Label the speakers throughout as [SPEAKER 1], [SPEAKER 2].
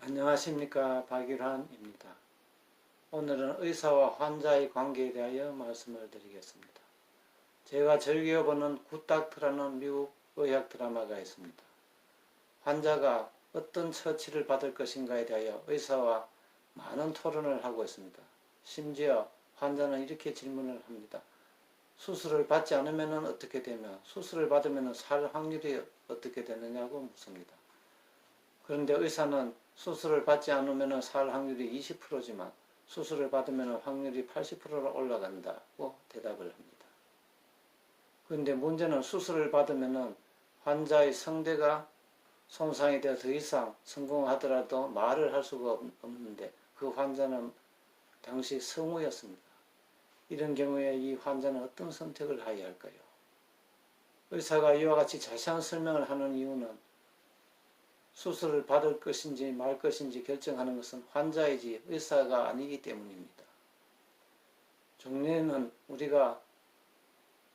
[SPEAKER 1] 안녕하십니까, 박일환입니다. 오늘은 의사와 환자의 관계에 대하여 말씀을 드리겠습니다. 제가 즐겨보는 굿닥터라는 미국 의학 드라마가 있습니다. 환자가 어떤 처치를 받을 것인가에 대하여 의사와 많은 토론을 하고 있습니다. 심지어 환자는 이렇게 질문을 합니다. 수술을 받지 않으면 어떻게 되며 수술을 받으면 살 확률이 어떻게 되느냐고 묻습니다. 그런데 의사는 수술을 받지 않으면 살 확률이 20%지만 수술을 받으면 확률이 80%로 올라간다고 대답을 합니다. 그런데 문제는 수술을 받으면 환자의 성대가 손상이 되어 더 이상 성공하더라도 말을 할 수가 없는데 그 환자는 당시 성우였습니다. 이런 경우에 이 환자는 어떤 선택을 해야 할까요? 의사가 이와 같이 자세한 설명을 하는 이유는 수술을 받을 것인지 말 것인지 결정하는 것은 환자이지 의사가 아니기 때문입니다. 종래에는 우리가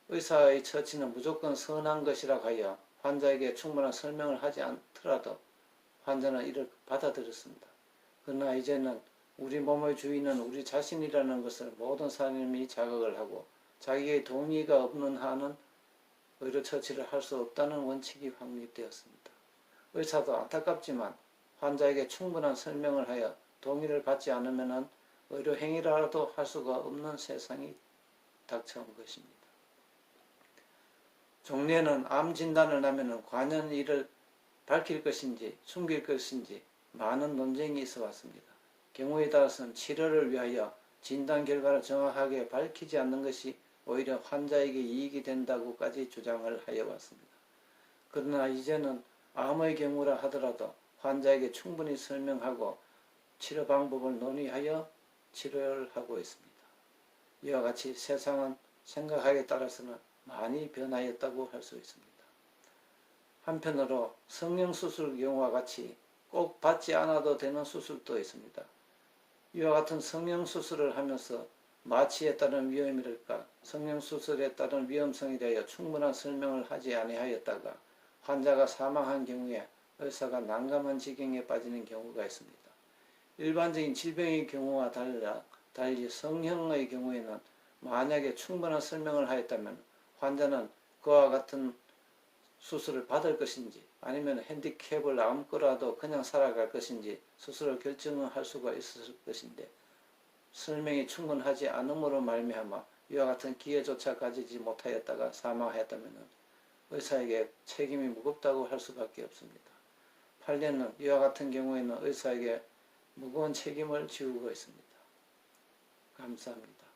[SPEAKER 1] 의사의 처치는 무조건 선한 것이라 하여 환자에게 충분한 설명을 하지 않더라도 환자는 이를 받아들였습니다. 그러나 이제는 우리 몸의 주인은 우리 자신이라는 것을 모든 사람이 자각을 하고 자기의 동의가 없는 한은 의료 처치를 할 수 없다는 원칙이 확립되었습니다. 의사도 안타깝지만 환자에게 충분한 설명을 하여 동의를 받지 않으면 의료 행위라도 할 수가 없는 세상이 닥쳐온 것입니다. 종래에는 암 진단을 하면 관연 이를 밝힐 것인지 숨길 것인지 많은 논쟁이 있어 왔습니다. 경우에 따라서는 치료를 위하여 진단 결과를 정확하게 밝히지 않는 것이 오히려 환자에게 이익이 된다고까지 주장을 하여 왔습니다. 그러나 이제는 암의 경우라 하더라도 환자에게 충분히 설명하고 치료 방법을 논의하여 치료를 하고 있습니다. 이와 같이 세상은 생각하기에 따라서는 많이 변하였다고 할 수 있습니다. 한편으로 성형수술 경우와 같이 꼭 받지 않아도 되는 수술도 있습니다. 이와 같은 성형수술을 하면서 마취에 따른 위험이랄까 성형수술에 따른 위험성에 대하여 충분한 설명을 하지 아니하였다가 환자가 사망한 경우에 의사가 난감한 지경에 빠지는 경우가 있습니다. 일반적인 질병의 경우와 달리 성형의 경우에는 만약에 충분한 설명을 하였다면 환자는 그와 같은 수술을 받을 것인지 아니면 핸디캡을 안고라도 그냥 살아갈 것인지 스스로 결정할 수가 있었을 것인데 설명이 충분하지 않음으로 말미암아 이와 같은 기회조차 가지지 못하였다가 사망하였다면 의사에게 책임이 무겁다고 할 수밖에 없습니다. 판례는 이와 같은 경우에는 의사에게 무거운 책임을 지우고 있습니다. 감사합니다.